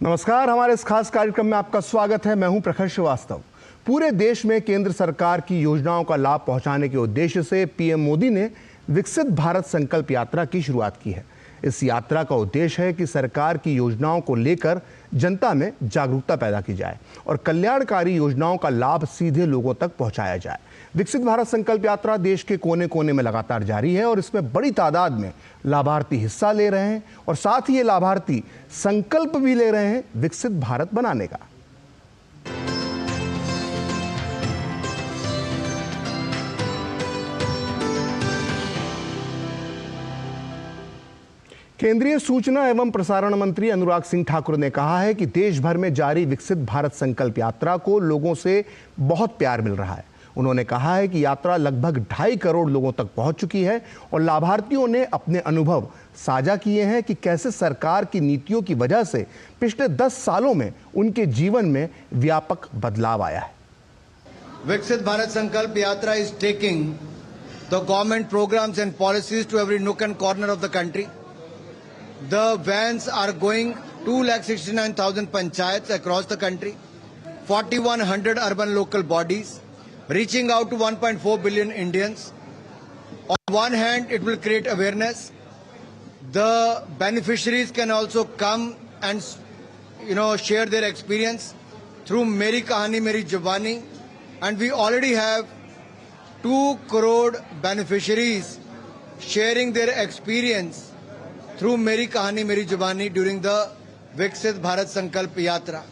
नमस्कार, हमारे इस खास कार्यक्रम में आपका स्वागत है। मैं हूं प्रखर श्रीवास्तव। पूरे देश में केंद्र सरकार की योजनाओं का लाभ पहुंचाने के उद्देश्य से पीएम मोदी ने विकसित भारत संकल्प यात्रा की शुरुआत की है। इस यात्रा का उद्देश्य है कि सरकार की योजनाओं को लेकर जनता में जागरूकता पैदा की जाए और कल्याणकारी योजनाओं का लाभ सीधे लोगों तक पहुंचाया जाए। विकसित भारत संकल्प यात्रा देश के कोने कोने में लगातार जारी है और इसमें बड़ी तादाद में लाभार्थी हिस्सा ले रहे हैं और साथ ही ये लाभार्थी संकल्प भी ले रहे हैं विकसित भारत बनाने का। केंद्रीय सूचना एवं प्रसारण मंत्री अनुराग सिंह ठाकुर ने कहा है कि देश भर में जारी विकसित भारत संकल्प यात्रा को लोगों से बहुत प्यार मिल रहा है। उन्होंने कहा है कि यात्रा लगभग 2.5 करोड़ लोगों तक पहुंच चुकी है और लाभार्थियों ने अपने अनुभव साझा किए हैं कि कैसे सरकार की नीतियों की वजह से पिछले 10 सालों में उनके जीवन में व्यापक बदलाव आया है। विकसित Bharat Sankalp Yatra is taking the government programs and policies to every nook and corner of the country. The vans are going 2,69,000 panchayats across the country, 4,100 urban local bodies, reaching out to 1.4 billion Indians. On one hand, it will create awareness. The beneficiaries can also come and, share their experience through Meri Kahani Meri Jubani, and we already have 2 crore beneficiaries sharing their experience through मेरी कहानी मेरी जुबानी during the विकसित भारत संकल्प यात्रा।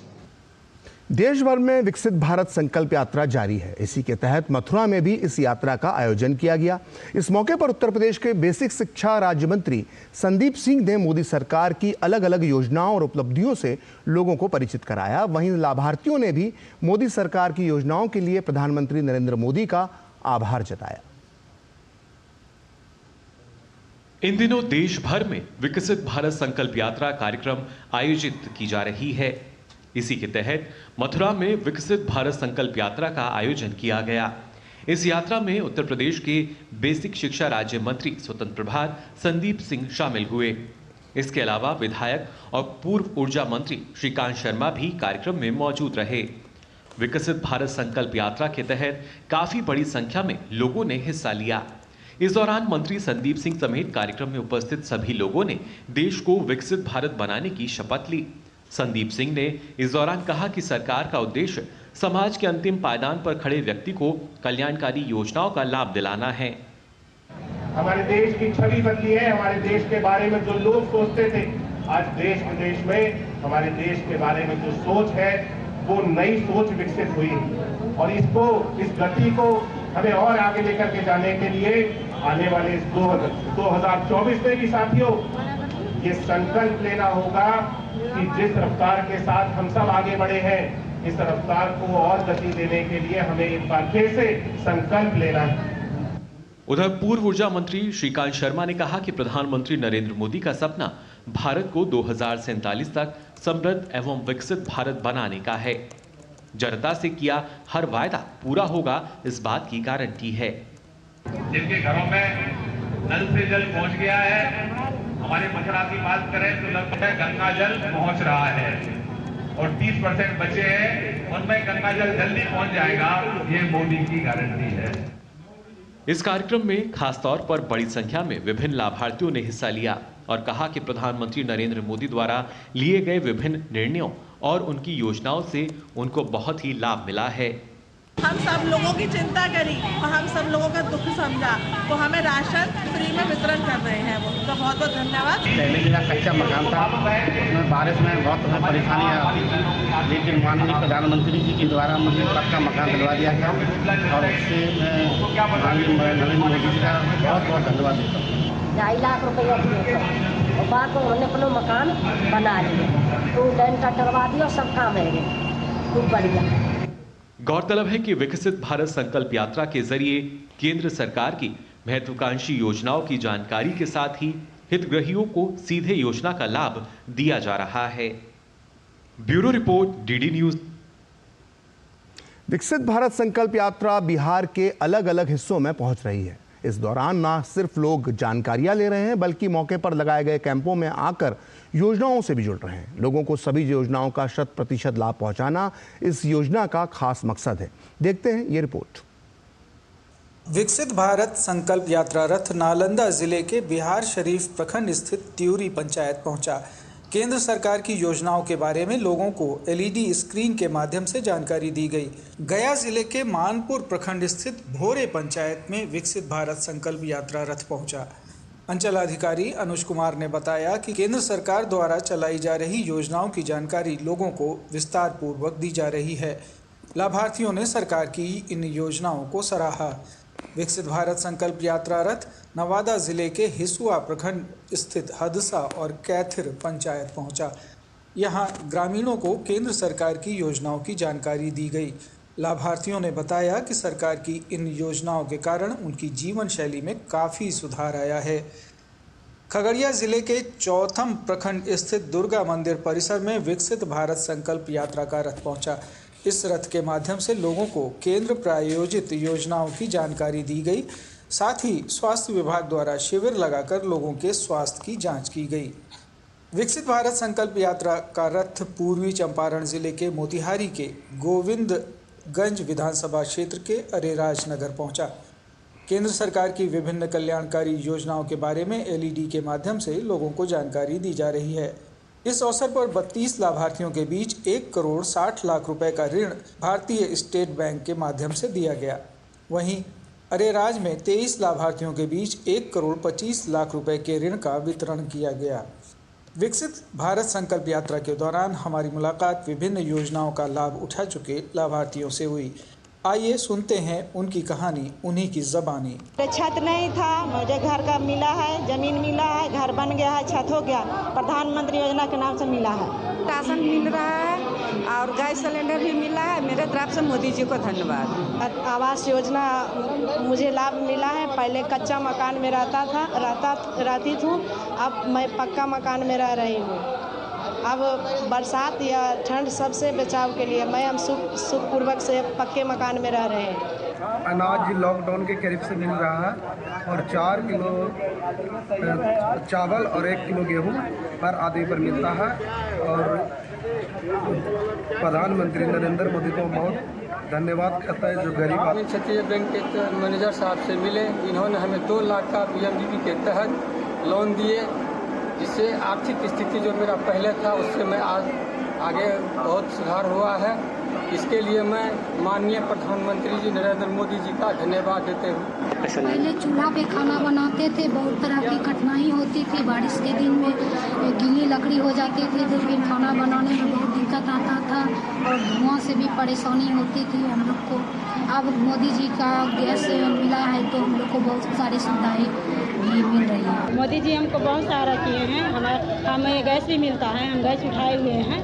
देश भर में विकसित भारत संकल्प यात्रा जारी है। इसी के तहत मथुरा में भी इस यात्रा का आयोजन किया गया। इस मौके पर उत्तर प्रदेश के बेसिक शिक्षा राज्य मंत्री संदीप सिंह ने मोदी सरकार की अलग अलग योजनाओं और उपलब्धियों से लोगों को परिचित कराया। वहीं लाभार्थियों ने भी मोदी सरकार की योजनाओं के लिए प्रधानमंत्री नरेंद्र मोदी का आभार जताया। इन दिनों देश भर में विकसित भारत संकल्प यात्रा कार्यक्रम आयोजित की जा रही है। इसी के तहत मथुरा में विकसित भारत संकल्प यात्रा का आयोजन किया गया। इस यात्रा में उत्तर प्रदेश के बेसिक शिक्षा राज्य मंत्री स्वतंत्र प्रभार संदीप सिंह शामिल हुए। इसके अलावा विधायक और पूर्व ऊर्जा मंत्री श्रीकांत शर्मा भी कार्यक्रम में मौजूद रहे। विकसित भारत संकल्प यात्रा के तहत काफी बड़ी संख्या में लोगों ने हिस्सा लिया। इस दौरान मंत्री संदीप सिंह समेत कार्यक्रम में उपस्थित सभी लोगों ने देश को विकसित भारत बनाने की शपथ ली। संदीप सिंह ने इस दौरान कहा कि सरकार का उद्देश्य समाज के अंतिम पायदान पर खड़े व्यक्ति को कल्याणकारी योजनाओं का लाभ दिलाना है। हमारे देश की छवि बदली है। हमारे देश के बारे में जो लोग सोचते थे, आज देश विदेश में हमारे देश के बारे में जो सोच है वो नई सोच विकसित हुई और इस गति को हमें और आगे लेकर के जाने के लिए आने वाले इस 2024 में भी साथियों ये संकल्प लेना होगा कि जिस रफ्तार के साथ हम सब आगे बढ़े हैं, इस रफ्तार को और गति देने के लिए हमें एक बार फिर से संकल्प लेना है। उधर पूर्व ऊर्जा मंत्री श्रीकांत शर्मा ने कहा कि प्रधानमंत्री नरेंद्र मोदी का सपना भारत को 2047 तक समृद्ध एवं विकसित भारत बनाने का है। जनता से किया हर वायदा पूरा होगा, इस बात की गारंटी है। जिनके घरों में नल से जल पहुंच गया है, हमारे मथुरा की बात करें तो लगभग गंगा जल पहुंच रहा है और 30% बचे हैं, उनमें गंगा जल जल्दी पहुंच जाएगा, ये मोदी की गारंटी है। इस कार्यक्रम में खासतौर पर बड़ी संख्या में विभिन्न लाभार्थियों ने हिस्सा लिया और कहा कि प्रधानमंत्री नरेंद्र मोदी द्वारा लिए गए विभिन्न निर्णयों और उनकी योजनाओं से उनको बहुत ही लाभ मिला है। हम सब लोगों की चिंता करी और हम सब लोगों का दुख समझा तो हमें राशन फ्री में वितरण कर रहे हैं। वो तो बहुत बहुत धन्यवाद। पहले मेरा कच्चा मकान था, उसमें बारिश में बहुत हमें परेशानियाँ आती थी, लेकिन माननीय प्रधानमंत्री जी के द्वारा मुझे पक्का मकान दिलवा दिया गया और उससे मैं माननीय नरेंद्र मोदी जी का बहुत बहुत धन्यवाद देता हूँ। 2.5 लाख रुपया दिए और बाद में उन्होंने अपना मकान बना लिया, तो डेंटा करवा दिया, सब काम है खूब बढ़िया। गौरतलब है कि विकसित भारत संकल्प यात्रा के जरिए केंद्र सरकार की महत्वाकांक्षी योजनाओं की जानकारी के साथ ही हितग्राहियों को सीधे योजना का लाभ दिया जा रहा है। Bureau report, DD news. विकसित भारत संकल्प यात्रा बिहार के अलग अलग हिस्सों में पहुंच रही है। इस दौरान न सिर्फ लोग जानकारियां ले रहे हैं बल्कि मौके पर लगाए गए कैंपों में आकर योजनाओं से भी जुड़ रहे हैं। लोगों को सभी योजनाओं का 100% लाभ पहुंचाना इस योजना का खास मकसद है। देखते हैं ये रिपोर्ट। विकसित भारत संकल्प यात्रा रथ नालंदा जिले के बिहार शरीफ प्रखंड स्थित त्यूरी पंचायत पहुंचा। केंद्र सरकार की योजनाओं के बारे में लोगों को एलईडी स्क्रीन के माध्यम से जानकारी दी गई। गया जिले के मानपुर प्रखंड स्थित भोरे पंचायत में विकसित भारत संकल्प यात्रा रथ पहुंचा। अंचलाधिकारी अनुज कुमार ने बताया कि केंद्र सरकार द्वारा चलाई जा रही योजनाओं की जानकारी लोगों को विस्तार पूर्वक दी जा रही है। लाभार्थियों ने सरकार की इन योजनाओं को सराहा। विकसित भारत संकल्प यात्रा रथ नवादा जिले के हिसुआ प्रखंड स्थित हदसा और कैथिर पंचायत पहुंचा। यहां ग्रामीणों को केंद्र सरकार की योजनाओं की जानकारी दी गई। लाभार्थियों ने बताया कि सरकार की इन योजनाओं के कारण उनकी जीवन शैली में काफ़ी सुधार आया है। खगड़िया जिले के चौथम प्रखंड स्थित दुर्गा मंदिर परिसर में विकसित भारत संकल्प यात्रा का रथ पहुंचा। इस रथ के माध्यम से लोगों को केंद्र प्रायोजित योजनाओं की जानकारी दी गई। साथ ही स्वास्थ्य विभाग द्वारा शिविर लगाकर लोगों के स्वास्थ्य की जांच की गई। विकसित भारत संकल्प यात्रा का रथ पूर्वी चंपारण जिले के मोतिहारी के गोविंदगंज विधानसभा क्षेत्र के अरेराज नगर पहुंचा। केंद्र सरकार की विभिन्न कल्याणकारी योजनाओं के बारे में एलईडी के माध्यम से लोगों को जानकारी दी जा रही है। इस अवसर पर 32 लाभार्थियों के बीच 1,60,00,000 रुपए का ऋण भारतीय स्टेट बैंक के माध्यम से दिया गया। वहीं अरेराज में 23 लाभार्थियों के बीच 1,25,00,000 रुपए के ऋण का वितरण किया गया। विकसित भारत संकल्प यात्रा के दौरान हमारी मुलाकात विभिन्न योजनाओं का लाभ उठा चुके लाभार्थियों से हुई। आइए सुनते हैं उनकी कहानी उन्हीं की ज़बानी। छत नहीं था, मुझे घर का मिला है, जमीन मिला है, घर बन गया है, छत हो गया, प्रधानमंत्री योजना के नाम से मिला है। राशन मिल रहा है और गैस सिलेंडर भी मिला है। मेरे तरफ से मोदी जी को धन्यवाद। आवास योजना मुझे लाभ मिला है। पहले कच्चा मकान में रहती थी, अब मैं पक्का मकान में रह रही हूँ। अब बरसात या ठंड सबसे बचाव के लिए मैं हम सुखपूर्वक से पक्के मकान में रह रहे हैं। अनाज लॉकडाउन के करीब से मिल रहा है और 4 किलो चावल और 1 किलो गेहूं हर आदमी पर मिलता है। और प्रधानमंत्री नरेंद्र मोदी को बहुत धन्यवाद करता है जो गरीब आदमी। क्षेत्रीय बैंक के मैनेजर साहब से मिले, इन्होंने हमें 2 लाख का पीएमजीपी के तहत लोन दिए, जिससे आर्थिक स्थिति जो मेरा पहले था उससे मैं आज आगे बहुत सुधार हुआ है। इसके लिए मैं माननीय प्रधानमंत्री जी नरेंद्र मोदी जी का धन्यवाद देते हूँ। पहले चूल्हा पे खाना बनाते थे, बहुत तरह की कठिनाई होती थी। बारिश के दिन में गीली लकड़ी हो जाती थी, तो फिर खाना बनाने में बहुत दिक्कत आता था और धुआं से भी परेशानी होती थी हम लोग को। अब मोदी जी का गैस मिला है तो हम लोग को बहुत सारी सुविधाएं भी मिल रही है। मोदी जी हमको बहुत सहारा किए हैं। हमें गैस भी मिलता है, हम गैस उठाए हुए हैं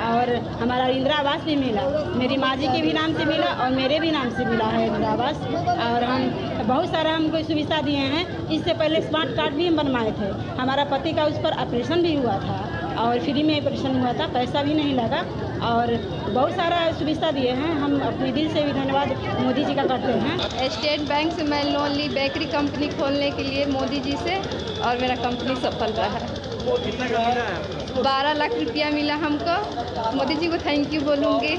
और हमारा इंदिरा आवास भी मिला। मेरी माँ जी के भी नाम से मिला और मेरे भी नाम से मिला है इंदिरा आवास। और हम बहुत सारा हमको सुविधा दिए हैं। इससे पहले स्मार्ट कार्ड भी हम बनवाए थे। हमारा पति का उस पर ऑपरेशन भी हुआ था और फ्री में ऑपरेशन हुआ था, पैसा भी नहीं लगा और बहुत सारा सुविधा दिए हैं। हम अपने दिल से भी धन्यवाद मोदी जी का करते हैं। स्टेट बैंक से मैं लोन ली बेकरी कंपनी खोलने के लिए मोदी जी से और मेरा कंपनी सफल रहा है। 12 लाख रुपया मिला हमको। मोदी जी को थैंक यू बोलूँगी,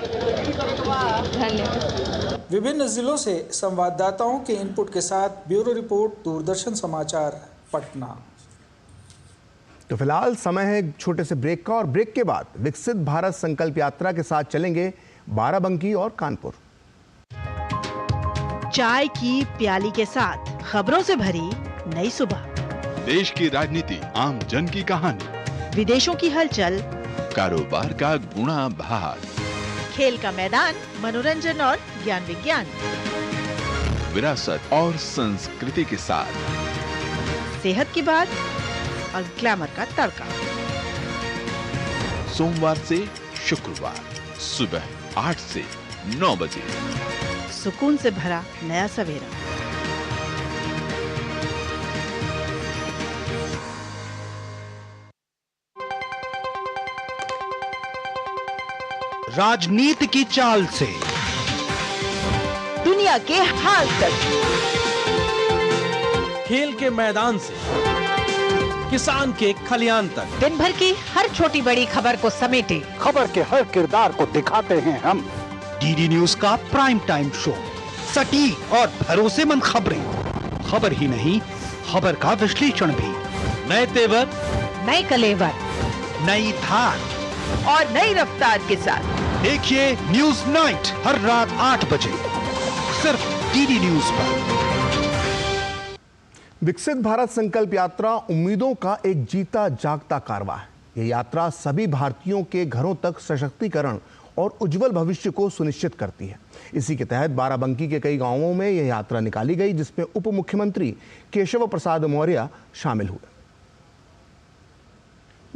धन्यवाद। विभिन्न जिलों से संवाददाताओं के इनपुट के साथ ब्यूरो रिपोर्ट, दूरदर्शन समाचार, पटना। तो फिलहाल समय है एक छोटे से ब्रेक का और ब्रेक के बाद विकसित भारत संकल्प यात्रा के साथ चलेंगे बाराबंकी और कानपुर। चाय की प्याली के साथ खबरों से भरी नई सुबह, देश की राजनीति, आम जन की कहानी, विदेशों की हलचल, कारोबार का गुणा भाग, खेल का मैदान, मनोरंजन और ज्ञान विज्ञान, विरासत और संस्कृति के साथ सेहत की बात और ग्लैमर का तड़का। सोमवार से शुक्रवार सुबह 8 से 9 बजे, सुकून से भरा नया सवेरा। राजनीति की चाल से दुनिया के हाल तक, खेल के मैदान से किसान के खलियान तक दिन भर की हर छोटी बड़ी खबर को समेटे खबर के हर किरदार को दिखाते हैं हम। डीडी न्यूज का प्राइम टाइम शो, सटीक और भरोसेमंद खबरें, खबर ही नहीं खबर का विश्लेषण भी, नए तेवर, नए कलेवर, नई धार और नई रफ्तार के साथ देखिए न्यूज नाइट हर रात 8 बजे सिर्फ डीडी न्यूज पर। विकसित भारत संकल्प यात्रा उम्मीदों का एक जीता जागता कारवां है। यह यात्रा सभी भारतीयों के घरों तक सशक्तिकरण और उज्जवल भविष्य को सुनिश्चित करती है। इसी के तहत बाराबंकी के कई गांवों में यह यात्रा निकाली गई, जिसमें उप मुख्यमंत्री केशव प्रसाद मौर्य शामिल हुए।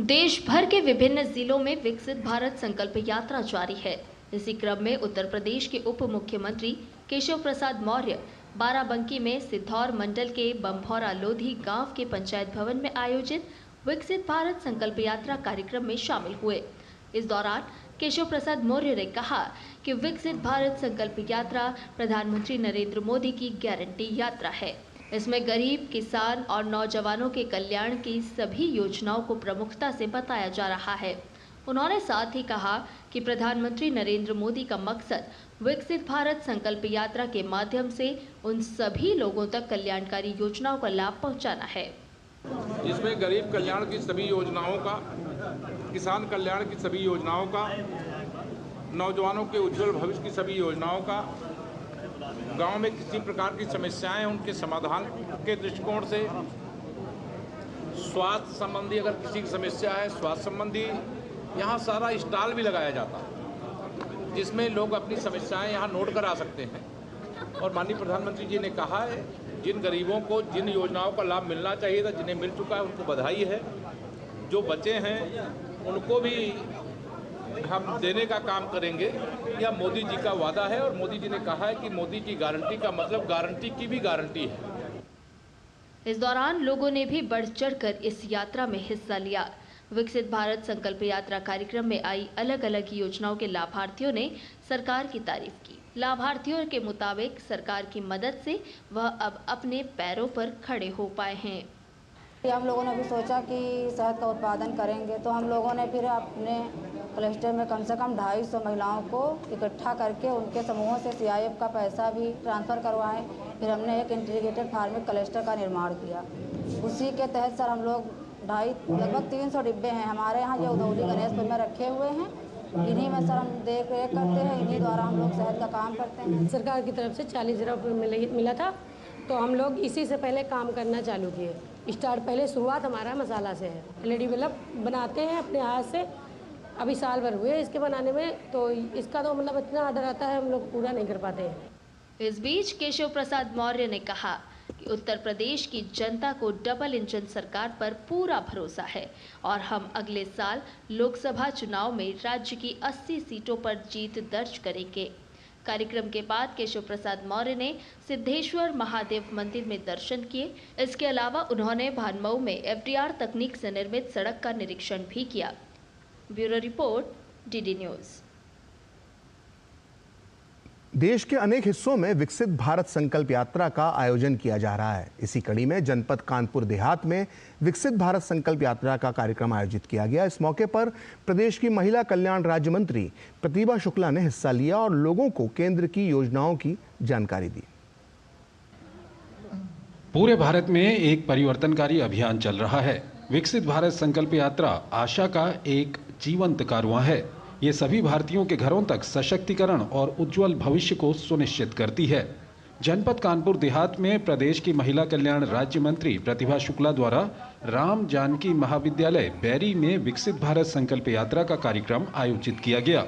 देश भर के विभिन्न जिलों में विकसित भारत संकल्प यात्रा जारी है। इसी क्रम में उत्तर प्रदेश के उप मुख्यमंत्री केशव प्रसाद मौर्य बाराबंकी में सिद्धौर मंडल के बम्भौरा लोधी गांव के पंचायत भवन में आयोजित विकसित भारत संकल्प यात्रा कार्यक्रम में शामिल हुए। इस दौरान केशव प्रसाद मौर्य ने कहा कि विकसित भारत संकल्प यात्रा प्रधानमंत्री नरेंद्र मोदी की गारंटी यात्रा है। इसमें गरीब, किसान और नौजवानों के कल्याण की सभी योजनाओं को प्रमुखता से बताया जा रहा है। उन्होंने साथ ही कहा कि प्रधानमंत्री नरेंद्र मोदी का मकसद विकसित भारत संकल्प यात्रा के माध्यम से उन सभी लोगों तक कल्याणकारी योजनाओं का लाभ पहुंचाना है। इसमें गरीब कल्याण की सभी योजनाओं का, किसान कल्याण की सभी योजनाओं का, नौजवानों के उज्जवल भविष्य की सभी योजनाओं का, गांव में किसी प्रकार की समस्याएं हैं उनके समाधान के दृष्टिकोण से, स्वास्थ्य संबंधी अगर किसी की समस्या है, स्वास्थ्य संबंधी यहाँ सारा स्टॉल भी लगाया जाता है, जिसमें लोग अपनी समस्याएं यहाँ नोट करा सकते हैं। और माननीय प्रधानमंत्री जी ने कहा है, जिन गरीबों को जिन योजनाओं का लाभ मिलना चाहिए था, जिन्हें मिल चुका है, उनको बधाई है। जो बचे हैं उनको भी हम देने का काम करेंगे। यह मोदी जी का वादा है और मोदी जी ने कहा है कि मोदी की गारंटी का मतलब गारंटी की भी गारंटी है। इस दौरान लोगों ने भी बढ़ चढ़कर इस यात्रा में हिस्सा लिया। विकसित भारत संकल्प यात्रा कार्यक्रम में आई अलग अलग योजनाओं के लाभार्थियों ने सरकार की तारीफ की। लाभार्थियों के मुताबिक सरकार की मदद से वह अब अपने पैरों पर खड़े हो पाए हैं। हम लोगों ने भी सोचा कि शहद का उत्पादन करेंगे, तो हम लोगों ने फिर अपने क्लस्टर में कम से कम 250 महिलाओं को इकट्ठा करके उनके समूहों से CIF का पैसा भी ट्रांसफ़र करवाएं। फिर हमने एक इंटीग्रेटेड फार्मिंग क्लस्टर का निर्माण किया। उसी के तहत सर हम लोग लगभग 300 डिब्बे हैं हमारे यहाँ जो उदौली गणेशपुर में रखे हुए हैं। इन्हीं में सर हम देख रेख करते हैं, इन्हीं द्वारा हम लोग शहद का काम करते हैं। सरकार की तरफ से 40,000 रुपये मिला था, तो हम लोग इसी से पहले काम करना चालू किए। स्टार्ट पहले शुरुआत हमारा मसाला से है। LED बल्ब बनाते हैं अपने हाथ से, अभी साल भर हुए इसके बनाने में, तो इसका तो मतलब इतना आर्डर आता है हम लोग पूरा नहीं कर पाते हैं। इस बीच केशव प्रसाद मौर्य ने कहा कि उत्तर प्रदेश की जनता को डबल इंजन सरकार पर पूरा भरोसा है और हम अगले साल लोकसभा चुनाव में राज्य की 80 सीटों पर जीत दर्ज करेंगे। कार्यक्रम के बाद केशव प्रसाद मौर्य ने सिद्धेश्वर महादेव मंदिर में दर्शन किए। इसके अलावा उन्होंने भानमऊ में FDR तकनीक से निर्मित सड़क का निरीक्षण भी किया। Bureau report, DD news. देश के अनेक हिस्सों में विकसित भारत संकल्प यात्रा का आयोजन किया जा रहा है। इसी कड़ी में जनपद कानपुर देहात में विकसित भारत संकल्प यात्रा का कार्यक्रम आयोजित किया गया। इस मौके पर प्रदेश की महिला कल्याण राज्य मंत्री प्रतिभा शुक्ला ने हिस्सा लिया और लोगों को केंद्र की योजनाओं की जानकारी दी। पूरे भारत में एक परिवर्तनकारी अभियान चल रहा है। विकसित भारत संकल्प यात्रा आशा का एक जीवंत कारवां है। ये सभी भारतीयों के घरों तक सशक्तिकरण और उज्जवल भविष्य को सुनिश्चित करती है। जनपद कानपुर देहात में प्रदेश की महिला कल्याण राज्य मंत्री प्रतिभा शुक्ला द्वारा राम जानकी महाविद्यालय बैरी में विकसित भारत संकल्प यात्रा का कार्यक्रम आयोजित किया गया,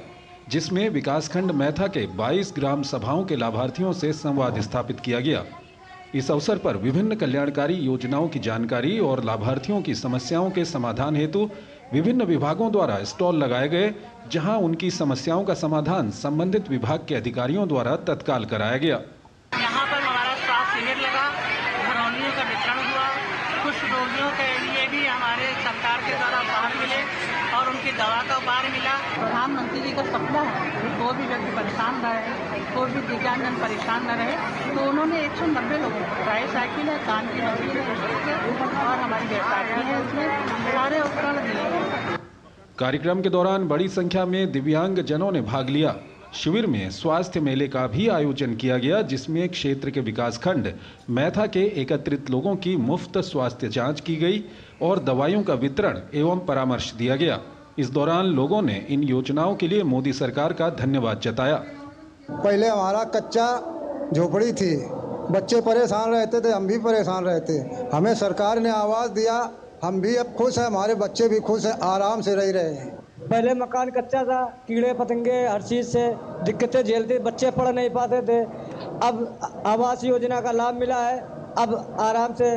जिसमें विकासखंड मैथा के 22 ग्राम सभाओं के लाभार्थियों से संवाद स्थापित किया गया। इस अवसर पर विभिन्न कल्याणकारी योजनाओं की जानकारी और लाभार्थियों की समस्याओं के समाधान हेतु विभिन्न विभागों द्वारा स्टॉल लगाए गए, जहां उनकी समस्याओं का समाधान संबंधित विभाग के अधिकारियों द्वारा तत्काल कराया गया। यहाँ पर हमारा स्वास्थ्य शिविर लगा, घरौनियों का वितरण हुआ, कुछ रोगियों के लिए भी हमारे सरकार के द्वारा उपहार मिले और उनकी दवा का उपहार मिला। प्रधानमंत्री जी का सपना है कि कोई भी व्यक्ति परेशान न रहे, कोई भी दिव्यांगजन परेशान न रहे, तो उन्होंने 190 लोगों को ट्राईसाइकिल है, कान की मशीन है और हमारी बैसाखी है, उसमें सारे उपकरण दिए हैं। कार्यक्रम के दौरान बड़ी संख्या में दिव्यांग जनों ने भाग लिया। शिविर में स्वास्थ्य मेले का भी आयोजन किया गया, जिसमें क्षेत्र के विकासखंड मैथा के एकत्रित लोगों की मुफ्त स्वास्थ्य जांच की गई और दवाइयों का वितरण एवं परामर्श दिया गया। इस दौरान लोगों ने इन योजनाओं के लिए मोदी सरकार का धन्यवाद जताया। पहले हमारा कच्चा झोपड़ी थी, बच्चे परेशान रहते थे, हम भी परेशान रहते, हमें सरकार ने आवाज़ दिया, हम भी अब खुश हैं, हमारे बच्चे भी खुश हैं, आराम से रह रहे हैं। पहले मकान कच्चा था, कीड़े पतंगे हर चीज़ से दिक्कतें झेलते, बच्चे पढ़ नहीं पाते थे। अब आवास योजना का लाभ मिला है, अब आराम से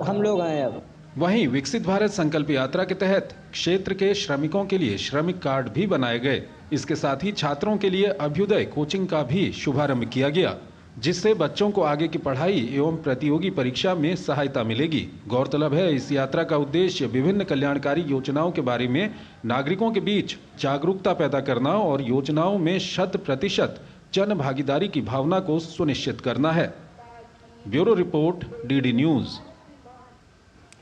हम लोग हैं। अब वहीं विकसित भारत संकल्प यात्रा के तहत क्षेत्र के श्रमिकों के लिए श्रमिक कार्ड भी बनाए गए। इसके साथ ही छात्रों के लिए अभ्युदय कोचिंग का भी शुभारंभ किया गया, जिससे बच्चों को आगे की पढ़ाई एवं प्रतियोगी परीक्षा में सहायता मिलेगी। गौरतलब है, इस यात्रा का उद्देश्य विभिन्न कल्याणकारी योजनाओं के बारे में नागरिकों के बीच जागरूकता पैदा करना और योजनाओं में 100% जन भागीदारी की भावना को सुनिश्चित करना है। Bureau report, DD news.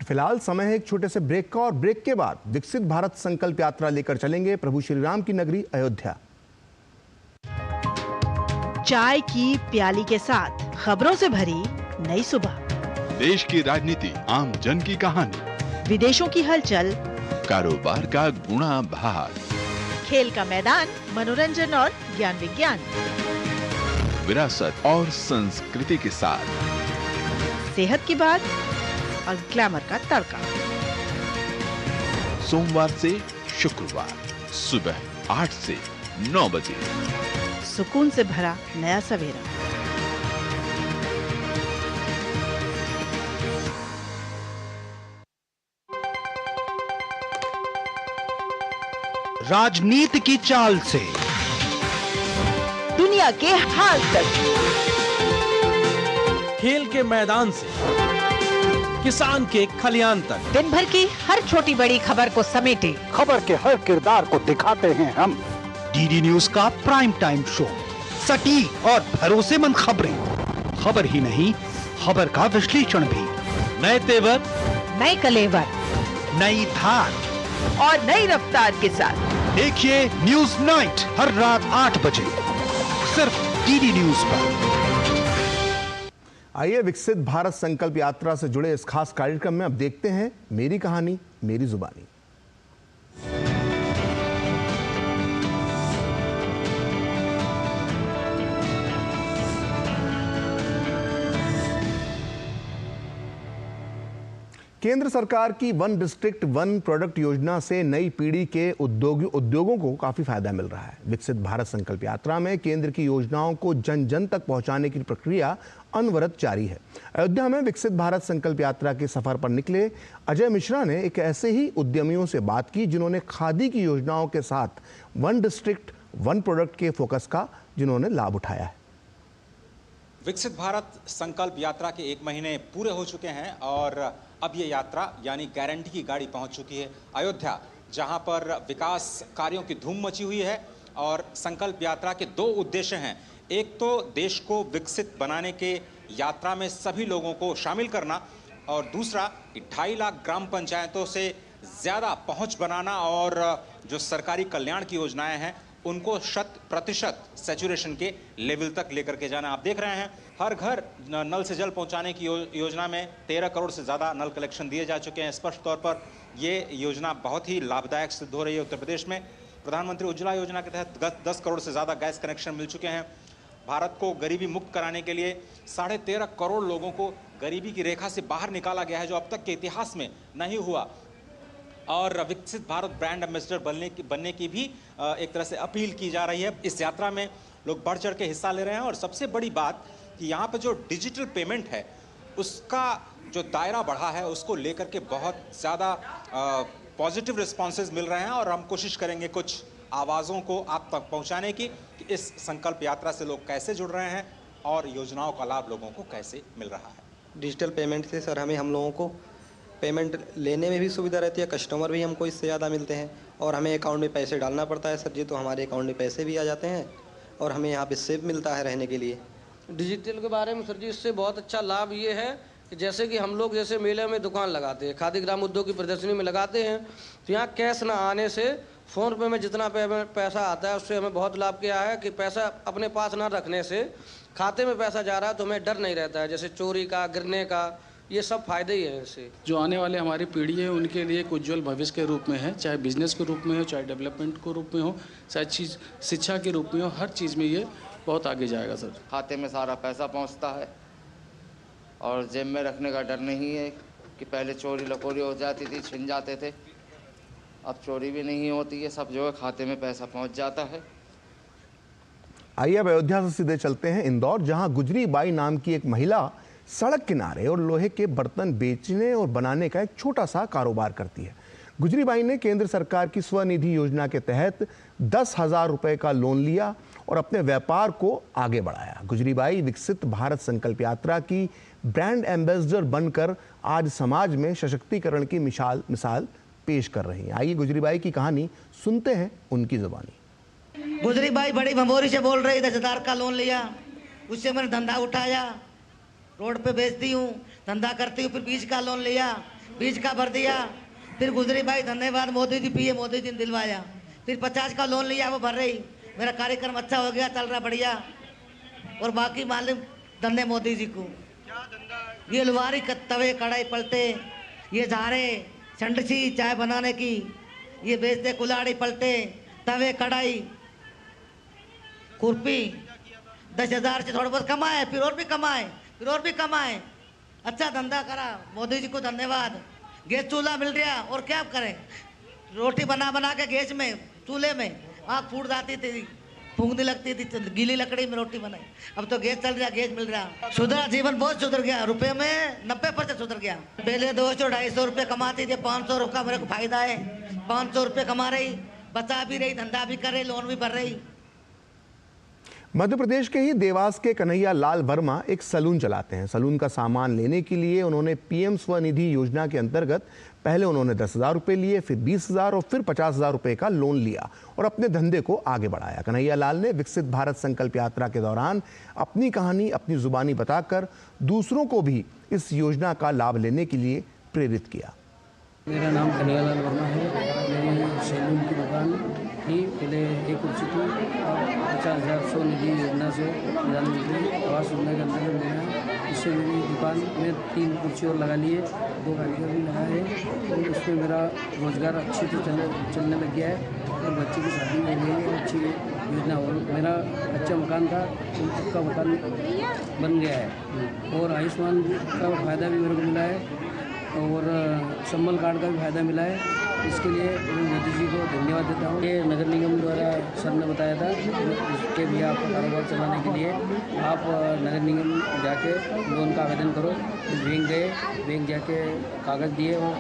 फिलहाल समय है एक छोटे से ब्रेक का और ब्रेक के बाद विकसित भारत संकल्प यात्रा लेकर चलेंगे प्रभु श्री राम की नगरी अयोध्या। चाय की प्याली के साथ खबरों से भरी नई सुबह, देश की राजनीति, आम जन की कहानी, विदेशों की हलचल, कारोबार का गुणा भाग, खेल का मैदान, मनोरंजन और ज्ञान विज्ञान, विरासत और संस्कृति के साथ सेहत की बात और ग्लैमर का तड़का। सोमवार से शुक्रवार सुबह 8 से 9 बजे। सुकून से भरा नया सवेरा। राजनीति की चाल से दुनिया के हाल तक, खेल के मैदान से किसान के खलियान तक, दिन भर की हर छोटी बड़ी खबर को समेटे खबर के हर किरदार को दिखाते हैं हम। डीडी न्यूज का प्राइम टाइम शो, सटीक और भरोसेमंद खबरें, खबर ही नहीं खबर का विश्लेषण भी, नए तेवर, नए कलेवर, नई धार और नई रफ्तार के साथ देखिए न्यूज नाइट हर रात 8 बजे सिर्फ डीडी न्यूज पर। आइए विकसित भारत संकल्प यात्रा से जुड़े इस खास कार्यक्रम में अब देखते हैं मेरी कहानी मेरी जुबानी। केंद्र सरकार की वन डिस्ट्रिक्ट वन प्रोडक्ट योजना से नई पीढ़ी के उद्योगों को काफी फायदा मिल रहा है। विकसित भारत संकल्प यात्रा में केंद्र की योजनाओं को जन जन तक पहुंचाने की प्रक्रिया अनवरत जारी है। अयोध्या में विकसित भारत संकल्प यात्रा के सफर पर निकले अजय मिश्रा ने एक ऐसे ही उद्यमियों से बात की जिन्होंने खादी की योजनाओं के साथ वन डिस्ट्रिक्ट वन प्रोडक्ट के फोकस का जिन्होंने लाभ उठाया है। विकसित भारत संकल्प यात्रा के 1 महीने पूरे हो चुके हैं और अब ये यात्रा यानी गारंटी की गाड़ी पहुंच चुकी है अयोध्या, जहां पर विकास कार्यों की धूम मची हुई है। और संकल्प यात्रा के 2 उद्देश्य हैं। एक तो देश को विकसित बनाने के यात्रा में सभी लोगों को शामिल करना और दूसरा 2.5 लाख ग्राम पंचायतों से ज़्यादा पहुंच बनाना और जो सरकारी कल्याण की योजनाएं हैं उनको 100% सैचुरेशन के लेवल तक लेकर के जाना। आप देख रहे हैं हर घर नल से जल पहुंचाने की योजना में 13 करोड़ से ज़्यादा नल कलेक्शन दिए जा चुके हैं। स्पष्ट तौर पर ये योजना बहुत ही लाभदायक सिद्ध हो रही है उत्तर प्रदेश में। प्रधानमंत्री उज्ज्वला योजना के तहत 10 करोड़ से ज़्यादा गैस कनेक्शन मिल चुके हैं। भारत को गरीबी मुक्त कराने के लिए 13.5 करोड़ लोगों को गरीबी की रेखा से बाहर निकाला गया है, जो अब तक के इतिहास में नहीं हुआ। और विकसित भारत ब्रांड एम्बेसडर बनने की भी एक तरह से अपील की जा रही है। इस यात्रा में लोग बढ़ चढ़ के हिस्सा ले रहे हैं और सबसे बड़ी बात कि यहाँ पर जो डिजिटल पेमेंट है उसका जो दायरा बढ़ा है उसको लेकर के बहुत ज़्यादा पॉजिटिव रिस्पॉन्सेज मिल रहे हैं और हम कोशिश करेंगे कुछ आवाज़ों को आप तक पहुँचाने की कि इस संकल्प यात्रा से लोग कैसे जुड़ रहे हैं और योजनाओं का लाभ लोगों को कैसे मिल रहा है। डिजिटल पेमेंट से सर हम लोगों को पेमेंट लेने में भी सुविधा रहती है, कस्टमर भी हमको इससे ज़्यादा मिलते हैं और हमें अकाउंट में पैसे डालना पड़ता है सर जी, तो हमारे अकाउंट में पैसे भी आ जाते हैं और हमें यहाँ पे सेफ मिलता है रहने के लिए। डिजिटल के बारे में सर जी इससे बहुत अच्छा लाभ ये है कि जैसे कि हम लोग जैसे मेले में दुकान लगाते हैं, खादी ग्राम उद्योग की प्रदर्शनी में लगाते हैं, तो यहाँ कैश ना आने से फ़ोन पे में जितना पैसा आता है उससे हमें बहुत लाभ किया है कि पैसा अपने पास ना रखने से खाते में पैसा जा रहा है तो हमें डर नहीं रहता है, जैसे चोरी का, गिरने का, ये सब फायदे ही हैं इससे। जो आने वाले हमारी पीढ़ी है उनके लिए एक उज्ज्वल भविष्य के रूप में है, चाहे बिजनेस के रूप में हो, चाहे डेवलपमेंट के रूप में हो, चाहे शिक्षा के रूप में हो, हर चीज़ में ये बहुत आगे जाएगा सर। खाते में सारा पैसा पहुंचता है और जेब में रखने का डर नहीं है कि पहले चोरी लकोरी हो जाती थी, छिन जाते थे, अब चोरी भी नहीं होती है, सब जो है खाते में पैसा पहुंच जाता है। आइए अब अयोध्या से सीधे चलते हैं इंदौर, जहां गुजरी बाई नाम की एक महिला सड़क किनारे और लोहे के बर्तन बेचने और बनाने का एक छोटा सा कारोबार करती है। गुजरी बाई ने केंद्र सरकार की स्वनिधि योजना के तहत 10,000 रुपए का लोन लिया और अपने व्यापार को आगे बढ़ाया। गुजरी बाई विकसित भारत संकल्प यात्रा की ब्रांड एम्बेसडर बनकर आज समाज में सशक्तिकरण की मिसाल पेश कर रही हैं। आइए गुजरी बाई की कहानी सुनते हैं उनकी जुबानी। गुजरी बाई बड़ी भंबोरी से बोल रही, 10,000 का लोन लिया, उससे मैंने धंधा उठाया, रोड पे बेचती हूँ, धंधा करती हूँ, फिर बीज का लोन लिया, बीज का भर दिया, फिर गुजरी बाई धन्यवाद मोदी जी, पीएम मोदी जी ने दिलवाया, फिर 50 का लोन लिया, वो भर रही, मेरा कार्यक्रम अच्छा हो गया, चल रहा बढ़िया। और बाकी मालूम धन्य मोदी जी को। ये लुहारी तवे कढ़ाई पलटे, ये झारे छंडसी चाय बनाने की, ये बेचते कुल्हाड़ी पलटे तवे कढ़ाई खुरपी। 10,000 से थोड़ा बहुत कमाए, फिर और भी कमाए, फिर और भी कमाए, अच्छा धंधा करा, मोदी जी को धन्यवाद। गैस चूल्हा मिल गया, और क्या करें, रोटी बना बना के गैस में चूल्हे में आग फूट जाती थी, फूंकने लगती थी, गीली लकड़ी में रोटी बनाई। अब तो गैस चल रहा, गैस मिल रहा, सुधरा जीवन बहुत सुधर गया, रुपए में 90% सुधर गया। पहले 200-250 रुपये कमाती थी, 500 रुपये का मेरे को फायदा है, 500 रुपये कमा रही, बचा भी रही, धंधा भी कर रही, लोन भी भर रही। मध्य प्रदेश के ही देवास के कन्हैया लाल वर्मा एक सलून चलाते हैं। सलून का सामान लेने के लिए उन्होंने पीएम स्वनिधि योजना के अंतर्गत पहले उन्होंने 10,000 रुपये लिए, फिर 20,000 और फिर 50,000 रुपये का लोन लिया और अपने धंधे को आगे बढ़ाया। कन्हैया लाल ने विकसित भारत संकल्प यात्रा के दौरान अपनी कहानी अपनी जुबानी बताकर दूसरों को भी इस योजना का लाभ लेने के लिए प्रेरित किया। मेरा नाम कन्हैया लाल वर्मा है। मेरी सैलून की दुकान थी, पहले एक कुर्सी थी, और 50,000 स्वनिधि योजना से प्रधानमंत्री आवास योजना के अंतर्गत मिला। इससे मेरी दुकान में 3 कुर्सी और लगा लिए, 2 कारीगर भी लगा है, और इसमें मेरा रोजगार अच्छे से चलने लग गया है और बच्चे की शादी हो गई है, अच्छी योजना। और मेरा अच्छा मकान था, पक्का मकान बन गया है, और आयुष्मान का फ़ायदा भी मेरे को मिला है और संबल कार्ड का भी फायदा मिला है। इसके लिए मैं मोदी जी को धन्यवाद देता हूँ। ये नगर निगम द्वारा सर ने बताया था इसके भी आपका कारोबार चलाने के लिए आप नगर निगम जाके लोन का आवेदन करो। बैंक गए, बैंक जाके कागज़ दिए और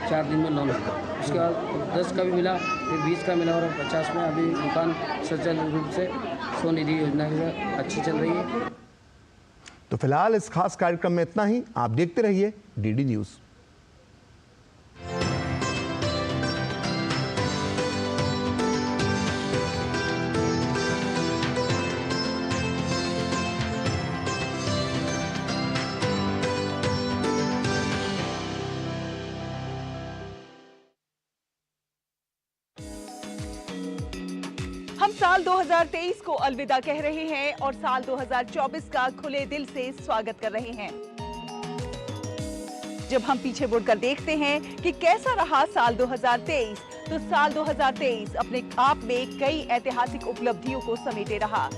4 दिन में लोन मिला। उसके बाद 10 का भी मिला, फिर 20 का मिला और 50 में अभी दुकान सचल रूप से स्वनिधि योजना के साथ अच्छी चल रही है। तो फिलहाल इस खास कार्यक्रम में इतना ही। आप देखते रहिए डीडी न्यूज़। हम साल 2023 को अलविदा कह रहे हैं और साल 2024 का खुले दिल से स्वागत कर रहे हैं। जब हम पीछे मुड़कर देखते हैं कि कैसा रहा साल 2023, तो साल 2023 अपने आप में कई ऐतिहासिक उपलब्धियों को समेटे रहा।